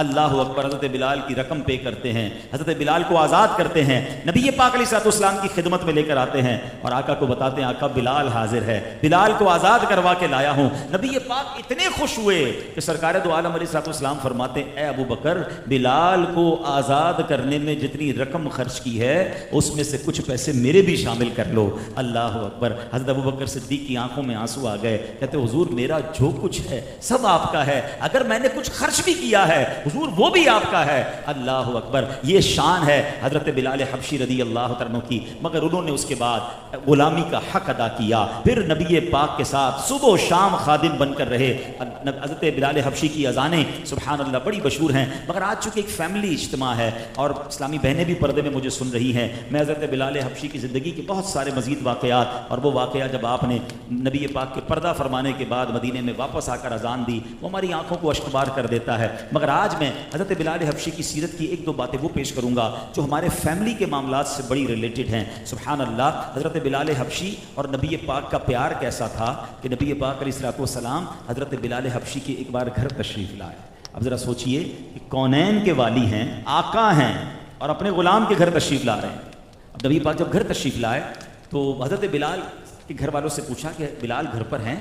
اللہ اکبر، حضرت بلال کی رقم پے کرتے ہیں، حضرت بلال کو آزاد کرتے ہیں، نبی پاک علیہ الصلوۃ والسلام کی خدمت میں لے کر آتے ہیں اور آقا کو بتاتے ہیں آقا بلال حاضر ہے، بلال کو آزاد کروا کے لایا ہوں۔ نبی پاک اتنے خوش ہوئے کہ سرکار دو عالم علیہ الصلوۃ والسلام فرماتے ہیں اے ابو بکر، بلال کو آزاد کرنے میں جتنی رقم خرچ کی ہے اس میں سے کچھ پیسے میرے بھی شامل کر لو۔ اللہ اکبر، حضرت ابو بکر صدیق کی آنکھوں میں آنسو آ گئے، کہتے حضور میرا جو کچھ ہے سب آپ کا ہے، اگر میں نے کچھ خرچ بھی کیا ہے حضور وہ بھی آپ کا ہے۔ اللہ اکبر، یہ شان ہے حضرت بلال حبشی رضی اللہ عنہ کی، مگر انہوں نے اس کے بعد غلامی کا حق ادا کیا، پھر نبی پاک کے ساتھ صبح و شام خادم بن کر رہے۔ حضرت بلال حبشی کی اذانیں سبحان اللہ بڑی مشہور ہیں، مگر آج چونکہ ایک فیملی اجتماع ہے اور اسلامی بہنیں بھی پردے میں مجھے سن رہی ہیں، میں حضرت بلال حبشی کی زندگی کے بہت سارے مزید واقعات، اور وہ واقعہ جب آپ نے نبی پاک کے پردہ فرمانے کے بعد مدینے میں واپس آ کر اذان دی، وہ ہماری آنکھوں کو اشکبار کر دیتا ہے، مگر آج میں حضرت بلال حبشی کی سیرت کی ایک دو باتیں وہ پیش کروں گا جو ہمارے فیملی کے معاملات سے بڑی ریلیٹڈ ہیں۔ سبحان اللہ، حضرت بلال حبشی اور نبی پاک کا پیار کیسا تھا کہ نبی پاک علیہ الصلوۃ والسلام حضرت بلال حبشی کے ایک بار گھر تشریف لائے۔ اب ذرا سوچئے کہ کونین کے والی ہیں، آقا ہیں، اور اپنے غلام کے گھر تشریف لا رہے ہیں۔ اب نبی پاک جب گھر تشریف لائے تو حضرت بلال کے گھر والوں سے پوچھا کہ بلال گھر پر ہیں؟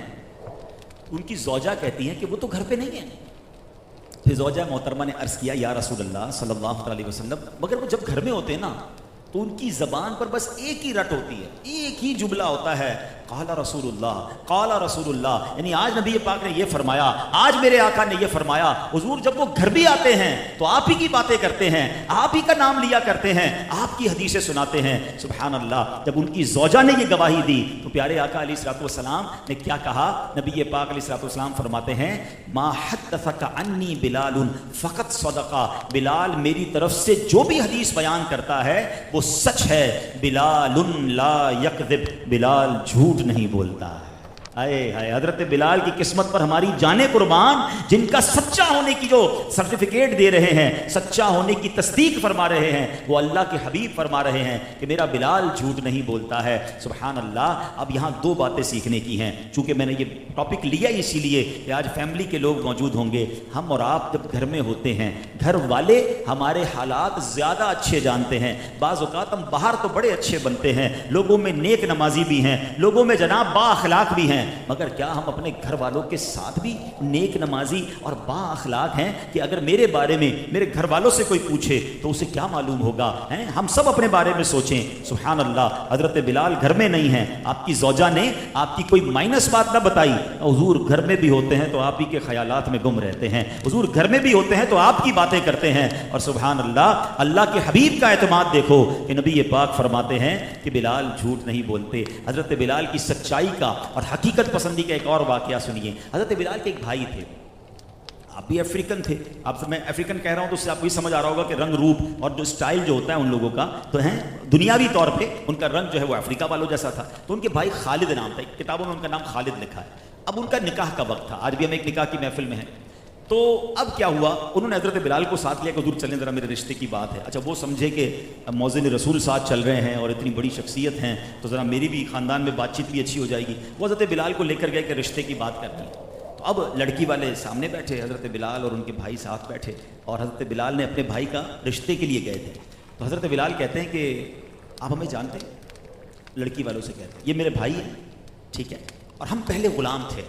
ان کی زوجہ کہتی ہیں کہ وہ تو گھر پہ نہیں ہیں۔ پھر زوجہ محترمہ نے عرض کیا یا رسول اللہ صلی اللہ علیہ وسلم، مگر وہ جب گھر میں ہوتے ہیں نا تو ان کی زبان پر بس ایک ہی رٹ ہوتی ہے، ایک ہی جملہ ہوتا ہے، قال رسول اللہ، قال رسول اللہ، یعنی آج نبی پاک نے یہ فرمایا، آج میرے آقا نے یہ فرمایا۔ حضور جب وہ گھر بھی آتے ہیں تو آپ ہی کی باتیں کرتے ہیں، آپ ہی کا نام لیا کرتے ہیں، آپ کی حدیثیں سناتے ہیں۔ سبحان اللہ، جب ان کی زوجہ نے یہ گواہی دی تو پیارے آقا علیہ الصلوۃ والسلام نے کیا کہا؟ نبی پاک علیہ الصلوۃ والسلام فرماتے ہیں ما حدثک عنی بلال فقط صدقہ، بلال میری طرف سے جو بھی حدیث بیان کرتا ہے وہ سچ ہے، بلال لا یکذب، بلال جھوٹ نہیں بولتا ہے۔ آئے ہائے، حضرت بلال کی قسمت پر ہماری جانیں قربان، جن کا سچا ہونے کی جو سرٹیفکیٹ دے رہے ہیں، سچا ہونے کی تصدیق فرما رہے ہیں، وہ اللہ کے حبیب فرما رہے ہیں کہ میرا بلال جھوٹ نہیں بولتا ہے۔ سبحان اللہ، اب یہاں دو باتیں سیکھنے کی ہیں، چونکہ میں نے یہ ٹاپک لیا اسی لیے کہ آج فیملی کے لوگ موجود ہوں گے۔ ہم اور آپ جب گھر میں ہوتے ہیں، گھر والے ہمارے حالات زیادہ اچھے جانتے ہیں، بعض اوقات ہم باہر تو بڑے اچھے بنتے ہیں، لوگوں میں نیک نمازی بھی ہیں، لوگوں میں جناب با اخلاق بھی ہیں، مگر کیا ہم اپنے گھر والوں کے ساتھ بھی نیک نمازی اور با اخلاق ہیں کہ اگر میرے بارے میں میرے گھر والوں سے کوئی پوچھے تو اسے کیا معلوم ہوگا؟ ہم سب اپنے بارے میں سوچیں۔ سبحان اللہ، حضرت بلال گھر میں نہیں ہیں، آپ کی زوجہ نے آپ کی کوئی مائنس بات نہ بتائی، حضور گھر میں بھی ہوتے ہیں تو آپ ہی کے خیالات میں گم رہتے ہیں، حضور گھر میں بھی ہوتے ہیں تو آپ کی باتیں کرتے ہیں، اور سبحان اللہ، اللہ کے حبیب کا اعتماد دیکھو کہ نبی پاک فرماتے ہیں کہ بلال جھوٹ نہیں بولتے۔ حضرت بلال کی سچائی کا اور حقیقت پسندی کا ایک اور واقعہ سنیے۔ حضرت بلال کے ایک بھائی تھے، آپ بھی افریقن تھے، آپ سے میں افریقن کہہ رہا ہوں تو اس سے آپ کو یہ سمجھ آ رہا ہوگا کہ رنگ روپ اور جو اسٹائل جو ہوتا ہے ان لوگوں کا تو ہیں دنیاوی طور پہ ان کا رنگ جو ہے وہ افریقہ والوں جیسا تھا۔ تو ان کے بھائی خالد نام تھا، کتابوں میں ان کا نام خالد لکھا ہے۔ اب ان کا نکاح کا وقت تھا، آج بھی ہم ایک نکاح کی محفل میں ہیں، تو اب کیا ہوا، انہوں نے حضرت بلال کو ساتھ لیا کہ حضور چلیں ذرا میرے رشتے کی بات ہے۔ اچھا وہ سمجھے کہ موزن رسول ساتھ چل رہے ہیں اور اتنی بڑی شخصیت ہیں تو ذرا میری بھی خاندان میں بات چیت بھی اچھی ہو جائے گی، وہ حضرت بلال کو لے کر گئے کہ رشتے کی بات کرنی ہے۔ تو اب لڑکی والے سامنے بیٹھے، حضرت بلال اور ان کے بھائی ساتھ بیٹھے، اور حضرت بلال نے اپنے بھائی کا رشتے کے لیے گئے تھے۔ تو حضرت بلال کہتے ہیں کہ آپ ہمیں جانتے ہیں؟ لڑکی والوں سے کہتے ہیں یہ میرے بھائی ہیں، ٹھیک ہے، اور ہم پہلے غلام تھے،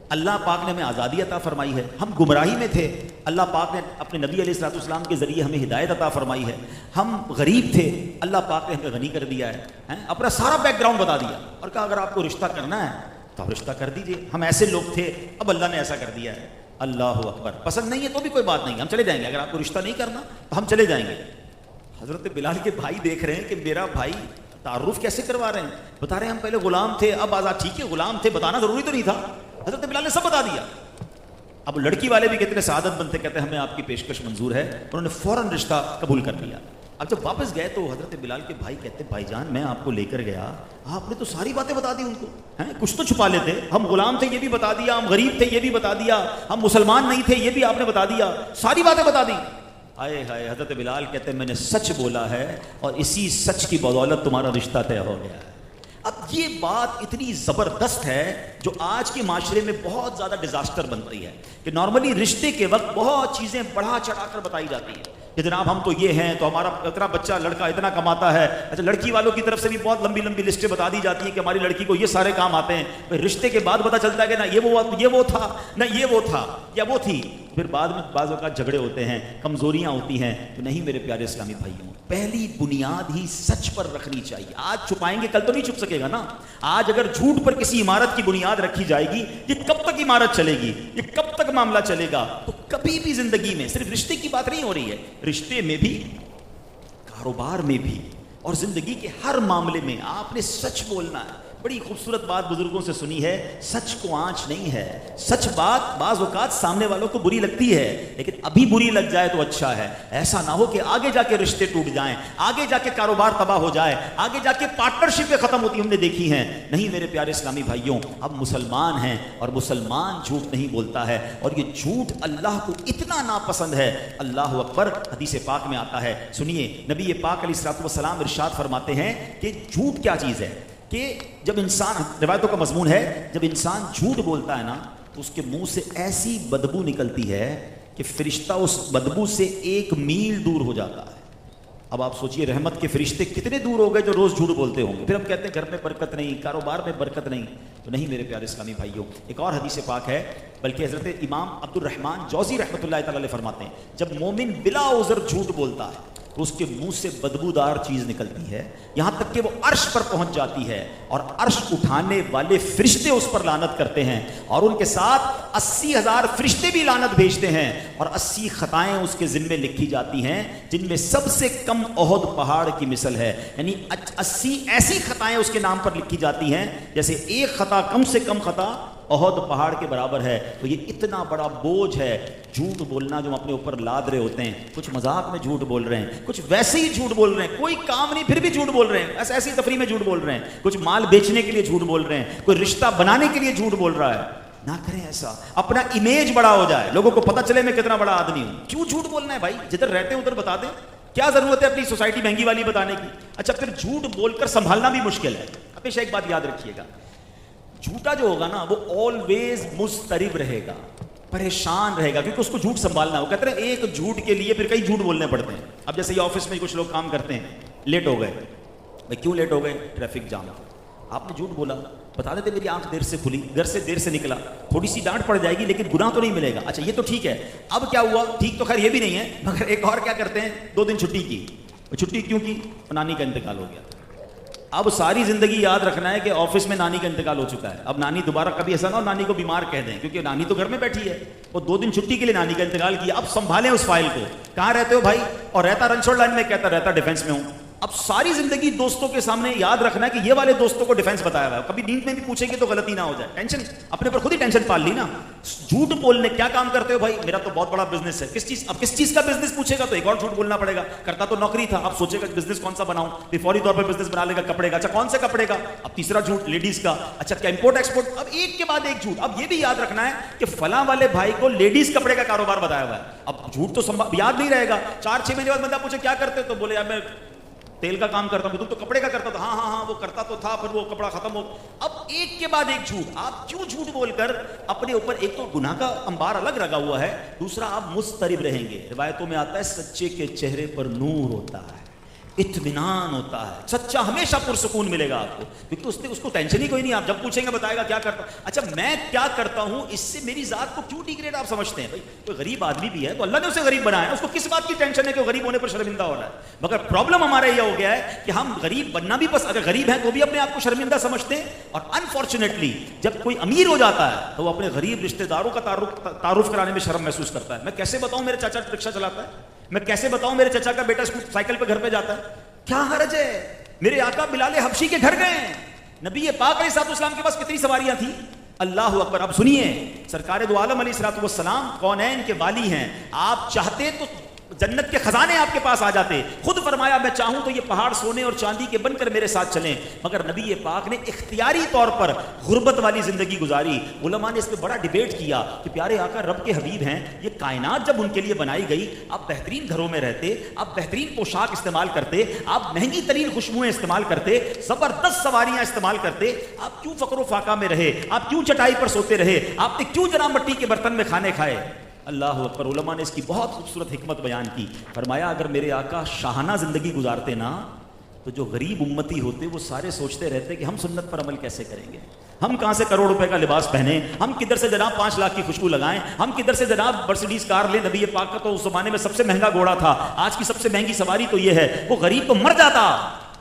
اللہ پاک نے ہمیں آزادی عطا فرمائی ہے، ہم گمراہی میں تھے، اللہ پاک نے اپنے نبی علیہ الصلوۃ والسلام کے ذریعے ہمیں ہدایت عطا فرمائی ہے، ہم غریب تھے، اللہ پاک نے ہمیں غنی کر دیا ہے، اپنا سارا بیک گراؤنڈ بتا دیا اور کہا اگر آپ کو رشتہ کرنا ہے تو آپ رشتہ کر دیجئے، ہم ایسے لوگ تھے، اب اللہ نے ایسا کر دیا ہے۔ اللہ اکبر، پسند نہیں ہے تو بھی کوئی بات نہیں، ہم چلے جائیں گے، اگر آپ کو رشتہ نہیں کرنا تو ہم چلے جائیں گے۔ حضرت بلال کے بھائی دیکھ رہے ہیں کہ میرا بھائی تعارف کیسے کروا رہے ہیں، بتا رہے ہیں ہم پہلے غلام تھے اب آزاد، ٹھیک ہے غلام تھے، بتانا ضروری تو نہیں تھا، حضرت بلال نے سب بتا دیا۔ اب لڑکی والے بھی کتنے سعادت بنتے، کہتے ہیں ہمیں آپ کی پیشکش منظور ہے، انہوں نے فوراً رشتہ قبول کر لیا۔ اب جب واپس گئے تو حضرت بلال کے بھائی کہتے بھائی جان میں آپ کو لے کر گیا، آپ نے تو ساری باتیں بتا دی ان کو، کچھ تو چھپا لیتے، ہم غلام تھے یہ بھی بتا دیا، ہم غریب تھے یہ بھی بتا دیا، ہم مسلمان نہیں تھے یہ بھی آپ نے بتا دیا، ساری باتیں بتا دی۔ آئے ہائے، حضرت بلال کہتے ہیں میں نے سچ بولا ہے اور اسی سچ کی بدولت تمہارا رشتہ طے ہو گیا ہے۔ اب یہ بات اتنی زبردست ہے جو آج کے معاشرے میں بہت زیادہ ڈیزاسٹر بن رہی ہے کہ نارملی رشتے کے وقت بہت چیزیں بڑھا چڑھا کر بتائی جاتی ہیں کہ جناب ہم تو یہ ہیں تو ہمارا اتنا بچہ لڑکا اتنا کماتا ہے. اچھا لڑکی والوں کی طرف سے بھی بہت لمبی لمبی لسٹیں بتا دی جاتی ہیں کہ ہماری لڑکی کو یہ سارے کام آتے ہیں. پھر رشتے کے بعد پتہ چلتا ہے کہ نہ یہ وہ تھا نہ یہ وہ تھا یا وہ تھی. پھر بعد میں بعض اوقات جھگڑے ہوتے ہیں, کمزوریاں ہوتی ہیں. تو نہیں میرے پیارے اسلامی بھائیوں, پہلی بنیاد ہی سچ پر رکھنی چاہیے. آج چھپائیں گے کل تو نہیں چھپ سکے گا نا. آج اگر جھوٹ پر کسی عمارت کی بنیاد رکھی جائے گی, یہ کب تک عمارت چلے گی, یہ کب تک معاملہ چلے گا. تو کبھی بھی زندگی میں صرف رشتے کی بات نہیں ہو رہی ہے, رشتے میں بھی, کاروبار میں بھی, اور زندگی کے ہر معاملے میں آپ نے سچ بولنا ہے. بڑی خوبصورت بات بزرگوں سے سنی ہے, سچ کو آنچ نہیں ہے. سچ بات بعض اوقات سامنے والوں کو بری لگتی ہے, لیکن ابھی بری لگ جائے تو اچھا ہے. ایسا نہ ہو کہ آگے جا کے رشتے ٹوٹ جائیں, آگے جا کے کاروبار تباہ ہو جائے, آگے جا کے پارٹنرشپیں ختم ہوتی ہم نے دیکھی ہیں. نہیں میرے پیارے اسلامی بھائیوں, اب مسلمان ہیں اور مسلمان جھوٹ نہیں بولتا ہے, اور یہ جھوٹ اللہ کو اتنا ناپسند ہے. اللہ اکبر. حدیث پاک میں آتا ہے, سنیے, نبی پاک علیہ الصلوۃ والسلام ارشاد فرماتے ہیں کہ جھوٹ کیا چیز ہے, کہ جب انسان, روایتوں کا مضمون ہے, جب انسان جھوٹ بولتا ہے نا تو اس کے منہ سے ایسی بدبو نکلتی ہے کہ فرشتہ اس بدبو سے 1 میل دور ہو جاتا ہے. اب آپ سوچئے رحمت کے فرشتے کتنے دور ہو گئے جو روز جھوٹ بولتے ہوں گے. پھر ہم کہتے ہیں گھر میں برکت نہیں, کاروبار میں برکت نہیں. تو نہیں میرے پیارے اسلامی بھائیوں, ایک اور حدیث پاک ہے, بلکہ حضرت امام عبد الرحمن جوزی رحمۃ اللہ تعالی علیہ فرماتے ہیں, جب مومن بلا عذر جھوٹ بولتا ہے تو اس کے منہ سے بدبودار چیز نکلتی ہے, یہاں تک کہ وہ عرش پر پہنچ جاتی ہے, اور عرش اٹھانے والے فرشتے اس پر لعنت کرتے ہیں, اور ان کے ساتھ 80,000 فرشتے بھی لعنت بھیجتے ہیں, اور 80 خطائیں اس کے ذمے لکھی جاتی ہیں جن میں سب سے کم احد پہاڑ کی مثل ہے. یعنی 80 ایسی خطائیں اس کے نام پر لکھی جاتی ہیں جیسے ایک خطا کم سے کم خطا احد پہاڑ کے برابر ہے. تو یہ اتنا بڑا بوجھ ہے جھوٹ بولنا جو ہم اپنے اوپر لاد رہے ہوتے ہیں. کچھ مذاق میں جھوٹ بول رہے ہیں, کچھ ویسے ہی جھوٹ بول رہے ہیں, کوئی کام نہیں پھر بھی جھوٹ بول رہے ہیں, ایسی تفریح میں جھوٹ بول رہے ہیں, کچھ مال بیچنے کے لیے جھوٹ بول رہے ہیں, کوئی رشتہ بنانے کے لیے جھوٹ بول رہا ہے. نہ کریں ایسا, اپنا امیج بڑا ہو جائے, لوگوں کو پتہ چلے میں کتنا بڑا آدمی ہوں. کیوں جھوٹ بولنا ہے بھائی, جدھر رہتے ہیں ادھر بتا دیں, کیا ضرورت ہے اپنی سوسائٹی مہنگی والی بتانے کی. اچھا پھر جھوٹ بول کر سنبھالنا بھی مشکل ہے. ہمیشہ ایک بات یاد رکھیے گا, جھوٹا جو ہوگا نا وہ آلویز مضطرب رہے گا, پریشان رہے گا, کیونکہ اس کو جھوٹ سنبھالنا ہے. وہ کہتے ہیں ایک جھوٹ کے لیے پھر کئی جھوٹ بولنے پڑتے ہیں. اب جیسے یہ آفس میں کچھ لوگ کام کرتے ہیں, لیٹ ہو گئے, بھائی کیوں لیٹ ہو گئے, ٹریفک جام. آپ نے جھوٹ بولا, بتا دیتے میری آنکھ دیر سے کھلی, گھر سے دیر سے نکلا, تھوڑی سی ڈانٹ پڑ جائے گی لیکن گناہ تو نہیں ملے گا. اچھا یہ تو ٹھیک ہے, اب کیا ہوا, ٹھیک تو خیر یہ بھی نہیں ہے, مگر ایک اور کیا کرتے ہیں, 2 دن چھٹی کی. چھٹی کیوں کی, نانی کا انتقال ہو گیا. اب ساری زندگی یاد رکھنا ہے کہ آفس میں نانی کا انتقال ہو چکا ہے. اب نانی دوبارہ کبھی ایسا نہ ہو نانی کو بیمار کہہ دیں, کیونکہ نانی تو گھر میں بیٹھی ہے, وہ 2 دن چھٹی کے لیے نانی کا انتقال کیا. اب سنبھالیں اس فائل کو, کہاں رہتے ہو بھائی, اور رہتا رنچوڑ لائن میں, کہتا رہتا ڈیفینس میں ہوں. اب ساری زندگی دوستوں کے سامنے یاد رکھنا ہے کہ یہ والے دوستوں کو ڈیفینس بتایا ہوا ہے, کبھی نیند میں بھی پوچھیں گے تو غلطی نہ ہو جائے. ٹینشن اپنے پر خود ہی ٹینشن پال لی نا. جھوٹ بولنے کیا کام کرتے ہو بھائی, میرا تو بہت بڑا بزنس ہے. کس چیز, اب کس چیز کا بزنس پوچھے گا تو ایک اور جھوٹ بولنا پڑے گا. کرتا تو نوکری تھا, اب سوچے گا بزنس کون سا بناؤں, پھر فوری طور پر بزنس بنا لے گا کپڑے کا. اچھا کون سے کپڑے کا, اب تیسرا جھوٹ لیڈیز کا. اچھا کیا امپورٹ ایکسپورٹ, اب ایک کے بعد ایک جھوٹ. اب یہ بھی یاد رکھنا ہے کہ فلاں والے بھائی کو لیڈیز کپڑے کا کاروبار بتایا ہوا ہے. اب جھوٹ تو یاد نہیں رہے گا. 4-6 مہینے بعد بندہ پوچھے کیا کرتے, تو بولے یار میں تیل کا کام کرتا ہوں. تم تو کپڑے کا کرتا تھا. ہاں ہاں ہاں وہ کرتا تو تھا, پھر وہ کپڑا ختم ہو. اب ایک کے بعد ایک جھوٹ. آپ کیوں جھوٹ بول کر اپنے اوپر, ایک تو گناہ کا انبار الگ لگا ہوا ہے, دوسرا آپ مضطرب رہیں گے. روایتوں میں آتا ہے سچے کے چہرے پر نور ہوتا ہے, اطمینان ہوتا ہے. سچا ہمیشہ پرسکون ملے گا آپ کو, کیونکہ اس کو ٹینشن ہی کوئی نہیں. آپ جب پوچھیں گے بتائے گا کیا کرتا. اچھا میں کیا کرتا ہوں, اس سے میری ذات کو کیوں ڈیگریڈ آپ سمجھتے ہیں. بھائی کوئی غریب آدمی بھی ہے تو اللہ نے اسے غریب بنایا ہے, اس کو کس بات کی ٹینشن ہے کہ وہ غریب ہونے پر شرمندہ ہو رہا ہے. مگر پرابلم ہمارا یہ ہو گیا ہے کہ ہم غریب بننا بھی اگر غریب ہیں تو بھی اپنے آپ کو شرمندہ سمجھتے ہیں, اور انفارچونیٹلی جب کوئی امیر ہو جاتا ہے تو وہ اپنے غریب رشتہ داروں کا تعارف کرانے میں شرم محسوس کرتا ہے. میں کیسے بتاؤں میرے چاچا رکشہ چلاتا ہے, میں کیسے بتاؤں میرے چچا کا بیٹا سائیکل پہ گھر پہ جاتا ہے, کیا حرج ہے. میرے آقا بلال حبشی کے گھر گئے, نبی پاک علیہ الصلوۃ والسلام کے پاس کتنی سواریاں تھیں. اللہ اکبر. اب سنیے, سرکار دو عالم علیہ الصلوۃ والسلام کونین کے والی ہیں. آپ چاہتے تو جنت کے خزانے آپ کے پاس آ جاتے. خود فرمایا میں چاہوں تو یہ پہاڑ سونے اور چاندی کے بن کر میرے ساتھ چلیں, مگر نبی پاک نے اختیاری طور پر غربت والی زندگی گزاری. علماء نے اس پہ بڑا ڈیبیٹ کیا کہ پیارے آقا رب کے حبیب ہیں, یہ کائنات جب ان کے لیے بنائی گئی, آپ بہترین گھروں میں رہتے, آپ بہترین پوشاک استعمال کرتے, آپ مہنگی ترین خوشبوئیں استعمال کرتے, زبردست سواریاں استعمال کرتے, آپ کیوں فقر و فاقہ میں رہے, آپ کیوں چٹائی پر سوتے رہے, آپ نے کیوں جناب مٹی کے برتن میں کھانے کھائے؟ اللہ اکبر. علماء نے اس کی بہت خوبصورت حکمت بیان کی. فرمایا اگر میرے آقا شاہانہ زندگی گزارتے نا تو جو غریب امتی ہوتے وہ سارے سوچتے رہتے کہ ہم سنت پر عمل کیسے کریں گے, ہم کہاں سے کروڑ روپے کا لباس پہنیں, ہم کدھر سے جناب 5 لاکھ کی خوشبو لگائیں, ہم کدھر سے جناب مرسیڈیز کار لیں. نبی پاک کا تو اس زمانے میں سب سے مہنگا گھوڑا تھا, آج کی سب سے مہنگی سواری تو یہ ہے. وہ غریب تو مر جاتا.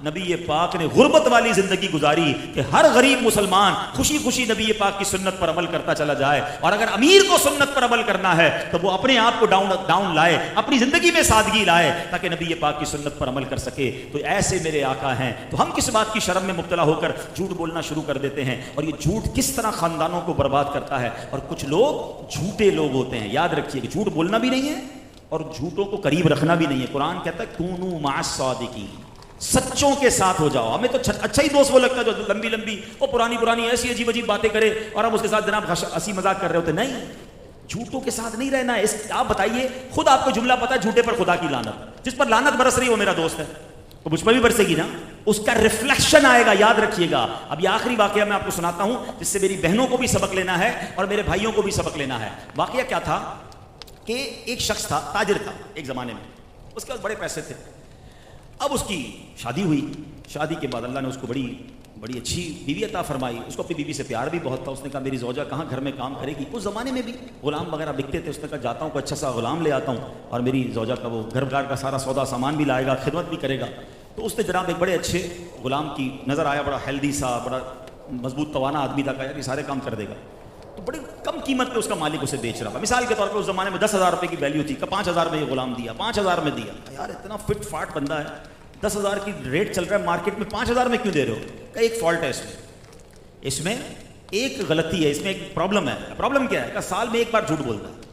نبی پاک نے غربت والی زندگی گزاری کہ ہر غریب مسلمان خوشی خوشی نبی پاک کی سنت پر عمل کرتا چلا جائے. اور اگر امیر کو سنت پر عمل کرنا ہے تو وہ اپنے آپ کو ڈاؤن لائے, اپنی زندگی میں سادگی لائے تاکہ نبی پاک کی سنت پر عمل کر سکے. تو ایسے میرے آقا ہیں. تو ہم کس بات کی شرم میں مبتلا ہو کر جھوٹ بولنا شروع کر دیتے ہیں, اور یہ جھوٹ کس طرح خاندانوں کو برباد کرتا ہے. اور کچھ لوگ جھوٹے لوگ ہوتے ہیں, یاد رکھیے کہ جھوٹ بولنا بھی نہیں ہے اور جھوٹوں کو قریب رکھنا بھی نہیں ہے. قرآن کہتا ہے کونوا مع الصادقین, سچوں کے ساتھ ہو جاؤ. ہمیں تو اچھا ہی دوست وہ لگتا ہے جو لمبی لمبی وہ پرانی ایسی عجیب عجیب باتیں کرے اور ہم اس کے ساتھ جناب ہنسی مذاق کر رہے ہوتے. نہیں, جھوٹوں کے ساتھ نہیں رہنا ہے. آپ بتائیے, خود آپ کو جملہ پتا ہے جھوٹے پر خدا کی لعنت, جس پر لعنت برس رہی وہ میرا دوست ہے تو مجھ پر بھی برسے گی نا, اس کا ریفلیکشن آئے گا. یاد رکھیے گا. اب یہ آخری واقعہ میں آپ کو سناتا ہوں جس سے میری بہنوں کو بھی سبق لینا ہے اور میرے بھائیوں کو بھی سبق لینا ہے. واقعہ کیا تھا کہ ایک شخص تھا, تاجر تھا ایک زمانے میں, اس کے پاس بڑے پیسے تھے. اب اس کی شادی ہوئی. شادی کے بعد اللہ نے اس کو بڑی اچھی بیوی عطا فرمائی. اس کو اپنی بیوی سے پیار بھی بہت تھا. اس نے کہا میری زوجہ کہاں گھر میں کام کرے گی. اس زمانے میں بھی غلام وغیرہ بکتے تھے. اس نے کہا جاتا ہوں کوئی اچھا سا غلام لے آتا ہوں اور میری زوجہ کا وہ گھر بار کا سارا سودا سامان بھی لائے گا, خدمت بھی کرے گا. تو اس نے جناب ایک بڑے اچھے غلام کی نظر آیا, بڑا ہیلدی سا, بڑا مضبوط توانا آدمی تھا. کہا یار یہ سارے کام کر دے گا. تو بڑی کم قیمت پہ اس کا مالک اسے بیچ رہا تھا. مثال کے طور پر اس زمانے میں 10,000 روپے کی ویلیو تھی. 5,000 میں یہ غلام دیا, 5,000 میں دیا. یار اتنا فٹ فاٹ بندہ ہے, 10,000 کی ریٹ چل رہا ہے مارکیٹ میں, 5,000 میں کیوں دے رہے ہو؟ کہ ایک فالٹ ہے اس میں ایک غلطی ہے, اس میں ایک پرابلم ہے. پرابلم کیا ہے؟ کہ سال میں ایک بار جھوٹ بولتا ہے,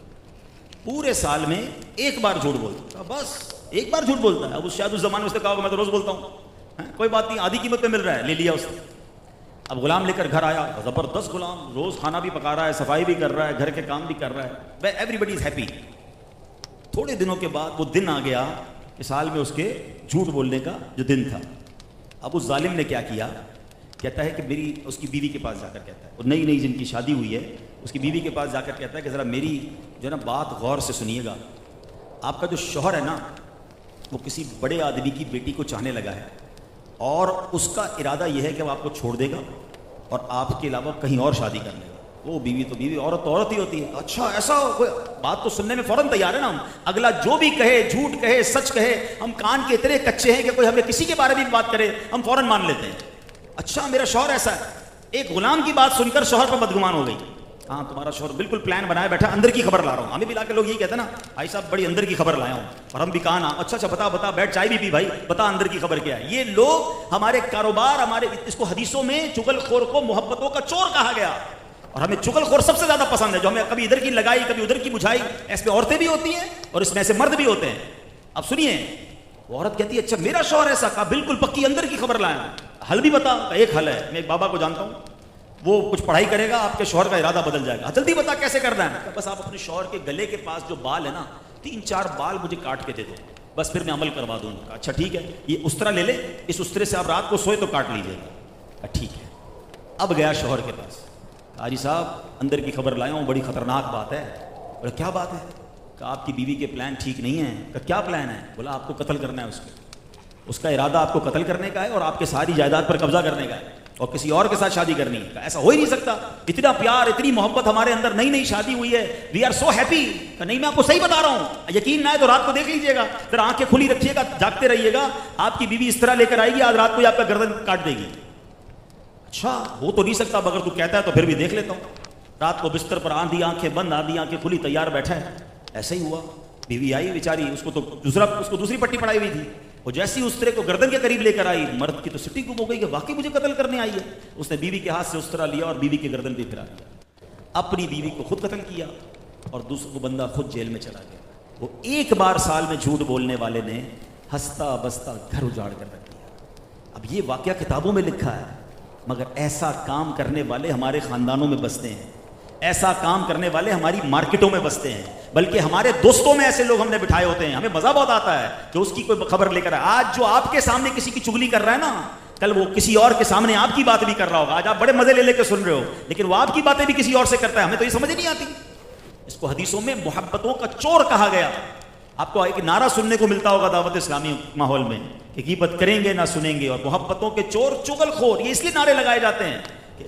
پورے سال میں ایک بار جھوٹ بولتا ہے, بس ایک بار جھوٹ بولتا ہے. اب شاید اس زمانے میں اس نے کہا کہ میں تو روز بولتا ہوں, کوئی بات نہیں, آدھی قیمت پہ مل رہا ہے, لے لیا اس نے. اب غلام لے کر گھر آیا, زبردست غلام, روز کھانا بھی پکا رہا ہے, صفائی بھی کر رہا ہے, گھر کے کام بھی کر رہا ہے, ایوری بڈی از ہیپی. تھوڑے دنوں کے بعد وہ دن آ گیا کہ سال میں اس کے جھوٹ بولنے کا جو دن تھا. اب اس ظالم نے کیا کیا, کہتا ہے کہ میری اس کی بیوی کے پاس جا کر کہتا ہے, اور نئی جن کی شادی ہوئی ہے اس کی بیوی کے پاس جا کر کہتا ہے کہ ذرا میری جو ہے نا بات غور سے سنیے گا. آپ کا جو شوہر ہے نا وہ کسی بڑے آدمی کی بیٹی کو چاہنے لگا ہے اور اس کا ارادہ یہ ہے کہ وہ آپ کو چھوڑ دے گا اور آپ کے علاوہ کہیں اور شادی کر لے گا. وہ بیوی تو بیوی, عورت تو عورت ہی ہوتی ہے. اچھا ایسا بات تو سننے میں فوراً تیار ہے نا ہم. اگلا جو بھی کہے, جھوٹ کہے, سچ کہے, ہم کان کے اتنے کچے ہیں کہ کوئی ہمیں کسی کے بارے میں بات کرے ہم فوراً مان لیتے ہیں. اچھا میرا شوہر ایسا ہے. ایک غلام کی بات سن کر شوہر پر بدگمان ہو گئی. ہاں تمہارا شوہر بالکل پلان بنائے بیٹھا, اندر کی خبر لا رہا ہوں. ہمیں بھی لا کے لوگ یہی کہتے ہیں نا بھائی صاحب بڑی اندر کی خبر لایا ہوں, اور ہم بھی کہا نا اچھا بتا بیٹھ چائے بھی پی بھائی, بتا اندر کی خبر کیا ہے. یہ لوگ ہمارے کاروبار, ہمارے اس کو حدیثوں میں چغل خور کو محبتوں کا چور کہا گیا, اور ہمیں چغل خور سب سے زیادہ پسند ہے جو ہمیں کبھی ادھر کی لگائی کبھی ادھر کی بجھائی. ایس میں عورتیں بھی ہوتی ہیں اور اس میں ایسے مرد بھی ہوتے ہیں. اب سنیے, وہ عورت کہتی ہے اچھا میرا شوہر ایسا, کہا بالکل پکی اندر کی خبر لایا. حل بھی بتا. ایک حل ہے, میں ایک بابا کو جانتا ہوں, وہ کچھ پڑھائی کرے گا, آپ کے شوہر کا ارادہ بدل جائے گا. جلدی بتا کیسے کرنا ہے. بس آپ اپنے شوہر کے گلے کے پاس جو بال ہے نا 3-4 بال مجھے کاٹ کے دے دو, بس پھر میں عمل کروا دوں گا. اچھا ٹھیک ہے, یہ استرا لے لے, اس استرے سے آپ رات کو سوئے تو کاٹ لیجیے گا. ٹھیک ہے. اب گیا شوہر کے پاس, حاجی صاحب اندر کی خبر لایا ہوں, بڑی خطرناک بات ہے. بولا کیا بات ہے؟ کہ آپ کی بیوی کے پلان ٹھیک نہیں ہیں. کہ کیا پلان ہے؟ بولا آپ کو قتل کرنا ہے. اس کا ارادہ آپ کو قتل کرنے کا ہے اور آپ کے ساری جائیداد پر قبضہ کرنے کا ہے اور کسی اور کے ساتھ شادی کرنی ہے. ایسا ہو ہی نہیں سکتا. اتنا پیار, اتنی محبت ہمارے اندر, نئی شادی ہوئی ہے, وی آر سو ہیپی. نہیں میں آپ کو صحیح بتا رہا ہوں, یقین نہ ہے تو رات کو دیکھ لیجیے گا, ذرا آنکھیں کھلی رکھیے گا, جاگتے رہیے گا. آپ کی بیوی اس طرح لے کر آئے گی, آج رات کو آپ کا گردن کاٹ دے گی. اچھا ہو تو نہیں سکتا, مگر تو کہتا ہے تو پھر بھی دیکھ لیتا ہوں. رات کو بستر پر آندھی آنکھیں بند, آندھی آنکھیں کھلی, تیار بیٹھا ہے. ایسا ہی ہوا. بیوی آئی بیچاری, اس کو دوسری پٹی پڑائی ہوئی تھی. وہ جیسی اس طرح کو گردن کے قریب لے کر آئی, مرد کی تو سٹی گم ہو گئی کہ واقعی مجھے قتل کرنے آئی ہے. اس نے بیوی کے ہاتھ سے اس طرح لیا اور بیوی کے گردن پہ پھرا دیا. اپنی بیوی کو خود قتل کیا اور دوسرا کو بندہ خود جیل میں چلا گیا. وہ ایک بار سال میں جھوٹ بولنے والے نے ہنستا بستا گھر اجاڑ کر رکھ دیا۔ اب یہ واقعہ کتابوں میں لکھا ہے، مگر ایسا کام کرنے والے ہمارے خاندانوں میں بستے ہیں، ایسا کام کرنے والے ہماری مارکیٹوں میں بستے ہیں، بلکہ ہمارے دوستوں میں ایسے لوگ ہم نے بٹھائے ہوتے ہیں۔ ہمیں مزہ بہت آتا ہے کہ اس کی کوئی خبر لے کر آئے۔ آج جو آپ کے سامنے کسی کی چگلی کر رہا ہے نا، کل وہ کسی اور کے سامنے آپ کی بات بھی کر رہا ہوگا۔ آج آپ بڑے مزے لے کے سن رہے ہو، لیکن وہ آپ کی باتیں بھی کسی اور سے کرتا ہے، ہمیں تو یہ سمجھ نہیں آتی۔ اس کو حدیثوں میں محبتوں کا چور کہا گیا۔ آپ کو ایک نعرہ سننے کو ملتا ہوگا دعوت اسلامی ماحول میں کہ غیبت کریں گے نہ سنیں گے، اور محبتوں کے چور چغل خور، یہ اس لیے نعرے لگائے جاتے ہیں کہ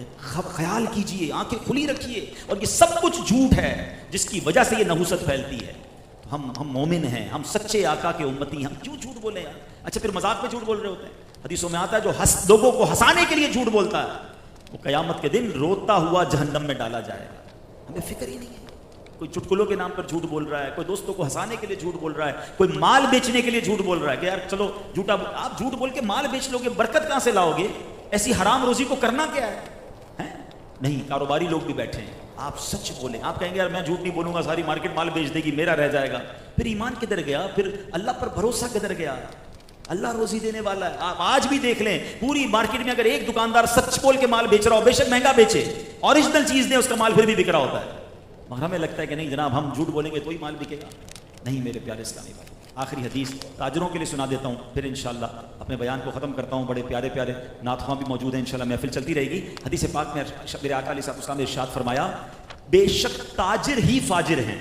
خیال کیجئے، آنکھیں کھلی رکھیے، اور یہ سب کچھ جھوٹ ہے جس کی وجہ سے یہ نحوست پھیلتی ہے۔ ہم مومن ہیں، ہم سچے آقا کے امتی، ہم کیوں جھوٹ بولیں یار؟ اچھا پھر مذاق میں جھوٹ بول رہے ہوتے ہیں۔ حدیثوں میں آتا ہے جو لوگوں کو ہنسانے کے لیے جھوٹ بولتا ہے وہ قیامت کے دن روتا ہوا جہنم میں ڈالا جائے گا۔ ہمیں فکر ہی نہیں ہے۔ کوئی چٹکلوں کے نام پر جھوٹ بول رہا ہے، کوئی دوستوں کو ہنسانے کے لیے جھوٹ بول رہا ہے، کوئی مال بیچنے کے لیے جھوٹ بول رہا ہے کہ یار چلو جھوٹا، آپ جھوٹ بول کے مال بیچ لو گے، برکت کہاں سے لاؤ گے؟ ایسی حرام روزی کو کرنا کیا ہے؟ نہیں، کاروباری لوگ بھی بیٹھے ہیں، آپ سچ بولیں۔ آپ کہیں گے یار میں جھوٹ نہیں بولوں گا، ساری مارکیٹ مال بیچ دے گی، میرا رہ جائے گا، پھر ایمان کدھر گیا؟ پھر اللہ پر بھروسہ کدھر گیا؟ اللہ روزی دینے والا ہے۔ آپ آج بھی دیکھ لیں، پوری مارکیٹ میں اگر ایک دکاندار سچ بول کے مال بیچ رہا ہو، بے شک مہنگا بیچے، اوریجنل چیز دے، اس کا مال پھر بھی بک رہا ہوتا ہے، مگر ہمیں لگتا ہے کہ نہیں جناب ہم جھوٹ بولیں گے تو ہی مال بکے گا۔ نہیں میرے پیارے اسلامی بھائی، آخری حدیث تاجروں کے لیے سنا دیتا ہوں، پھر انشاءاللہ اپنے بیان کو ختم کرتا ہوں۔ بڑے پیارے پیارے نعت خواں بھی موجود ہیں، انشاءاللہ محفل چلتی رہے گی۔ حدیث پاک میں میرے آقا علیہ السلام نے ارشاد فرمایا، بے شک تاجر ہی فاجر ہیں۔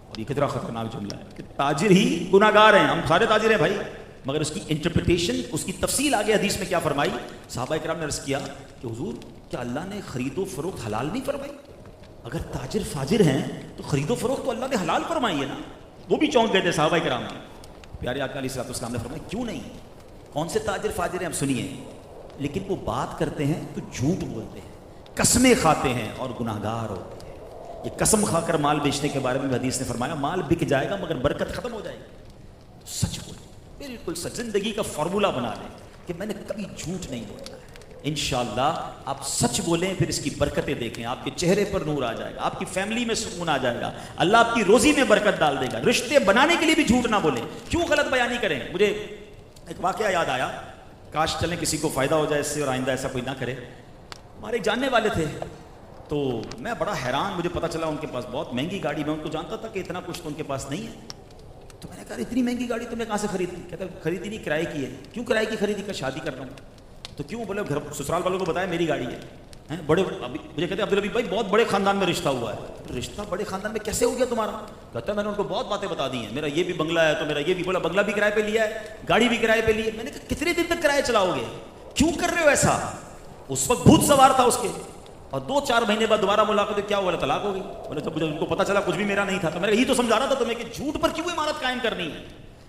اور یہ کتنا خطرناک جملہ ہے کہ تاجر ہی گناہ گار ہیں۔ ہم سارے تاجر ہیں بھائی، مگر اس کی انٹرپریٹیشن، اس کی تفصیل آگے حدیث میں کیا فرمائی؟ صحابہ کرام نے عرض کیا کہ حضور کیا اللہ نے خرید و فروخت حلال نہیں فرمائی؟ اگر تاجر فاجر ہیں تو خرید و فروخت تو اللہ نے حلال فرمائی ہے نا۔ وہ بھی چونک گئے تھے صحابہ کرام کے۔ پیارے آقا علیہ السلام نے فرمایا کیوں نہیں؟ کون سے تاجر فاجر ہیں؟ اب سنیے، لیکن وہ بات کرتے ہیں تو جھوٹ بولتے ہیں، قسمیں کھاتے ہیں اور گناہ گار ہوتے ہیں۔ یہ قسم کھا کر مال بیچنے کے بارے میں حدیث نے فرمایا مال بک جائے گا مگر برکت ختم ہو جائے گی۔ تو سچ بولیں، بالکل سچ، زندگی کا فارمولہ بنا لیں کہ میں نے کبھی جھوٹ نہیں بولنا ہے۔ انشاءاللہ آپ سچ بولیں، پھر اس کی برکتیں دیکھیں، آپ کے چہرے پر نور آ جائے گا، آپ کی فیملی میں سکون آ جائے گا، اللہ آپ کی روزی میں برکت ڈال دے گا۔ رشتے بنانے کے لیے بھی جھوٹ نہ بولیں، کیوں غلط بیانی کریں؟ مجھے ایک واقعہ یاد آیا، کاش چلیں کسی کو فائدہ ہو جائے اس سے، اور آئندہ ایسا کوئی نہ کرے۔ ہمارے ایک جاننے والے تھے، تو میں بڑا حیران، مجھے پتا چلا ان کے پاس بہت مہنگی گاڑی، میں ان کو جانتا تھا کہ اتنا کچھ تو ان کے پاس نہیں ہے۔ تو میں نے کہا اتنی مہنگی گاڑی تم نے کہاں سے خریدی؟ کہتا خریدی نہیں، کرائے کی ہے۔ کیوں کرائے کی خریدی؟ کا شادی کر رہا ہوں۔ تو کیوں؟ بولے گھر سسرال والوں کو بتایا میری گاڑی ہے۔ بڑے مجھے کہتے عبدالحبیب بھائی بہت بڑے خاندان میں رشتہ ہوا ہے۔ رشتہ بڑے خاندان میں کیسے ہو گیا تمہارا؟ کہتا ہے میں نے ان کو بہت باتیں بتا دی ہیں، میرا یہ بھی بنگلہ ہے، تو میرا یہ بھی، بولا بنگلہ بھی کرائے پہ لیا ہے، گاڑی بھی کرائے پہ لی ہے۔ میں نے کہا کتنے دن تک کرائے چلاؤ گے؟ کیوں کر رہے ہو ایسا؟ اس وقت بھوت سوار تھا اس کے، اور 2-4 مہینے بعد دوبارہ ملاقات، کیا ہوا؟ طلاق ہو گئی۔ بولے جب مجھے ان کو پتا چلا کچھ بھی میرا نہیں تھا، تو میں نے یہی تو سمجھا رہا تھا تمہیں کہ جھوٹ پر کیوں عمارت قائم کرنی ہے۔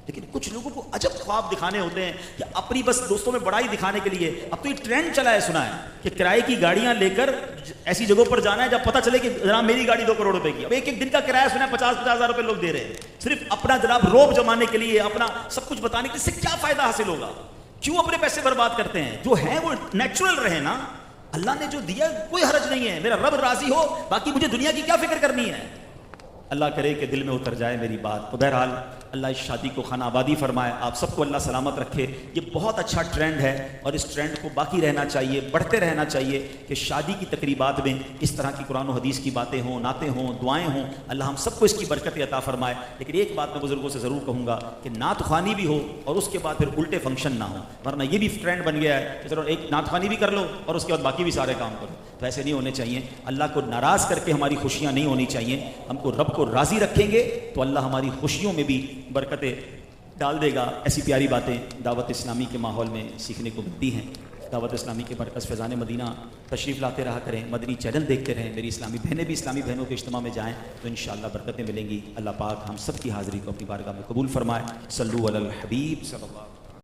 لیکن کچھ لوگوں کو عجب خواب دکھانے ہوتے ہیں کہ اپنی بس دوستوں میں بڑائی دکھانے کے لیے۔ اب تو یہ ٹرینڈ چلا ہے، سنا ہے کہ کرائے کی گاڑیاں لے کر ایسی جگہوں پر جانا ہے جب پتہ چلے کہ جناب میری گاڑی 2 کروڑ روپے کی۔ اب ایک دن کا کرایہ سنا ہے 50-50 ہزار روپے لوگ دے رہے ہیں، صرف اپنا جناب روب جمانے کے لیے، اپنا سب کچھ بتانے کے لیے۔ اس سے کیا فائدہ حاصل ہوگا؟ کیوں اپنے پیسے برباد کرتے ہیں؟ جو ہے وہ نیچرل رہے نا، اللہ نے جو دیا کوئی حرج نہیں ہے، میرا رب راضی ہو، باقی مجھے دنیا کی کیا فکر کرنی ہے؟ اللہ کرے کہ دل میں اتر جائے میری بات۔ تو بہرحال اللہ اس شادی کو خانہ آبادی فرمائے، آپ سب کو اللہ سلامت رکھے۔ یہ بہت اچھا ٹرینڈ ہے اور اس ٹرینڈ کو باقی رہنا چاہیے، بڑھتے رہنا چاہیے کہ شادی کی تقریبات میں اس طرح کی قرآن و حدیث کی باتیں ہوں، نعتیں ہوں، دعائیں ہوں۔ اللہ ہم سب کو اس کی برکت عطا فرمائے۔ لیکن ایک بات میں بزرگوں سے ضرور کہوں گا کہ نعت خوانی بھی ہو اور اس کے بعد پھر الٹے فنکشن نہ ہو، ورنہ یہ بھی ٹرینڈ بن گیا ہے کہ چلو ایک نعت خوانی بھی کر لو اور اس کے بعد باقی بھی سارے کام کرو۔ تو ایسے نہیں ہونے چاہیے۔ اللہ کو ناراض کر کے ہماری خوشیاں نہیں ہونی چاہیے۔ ہم کو رب کو راضی رکھیں گے تو اللہ ہماری خوشیوں میں بھی برکتیں ڈال دے گا۔ ایسی پیاری باتیں دعوت اسلامی کے ماحول میں سیکھنے کو ملتی ہیں۔ دعوت اسلامی کے مرکز فیضان مدینہ تشریف لاتے رہا کریں، مدنی چینل دیکھتے رہیں، میری اسلامی بہنیں بھی اسلامی بہنوں کے اجتماع میں جائیں تو انشاءاللہ برکتیں ملیں گی۔ اللہ پاک ہم سب کی حاضری کو اپنی بارگاہ میں قبول فرمائے۔ صلو علی الحبیب صلی اللہ علیہ وسلم۔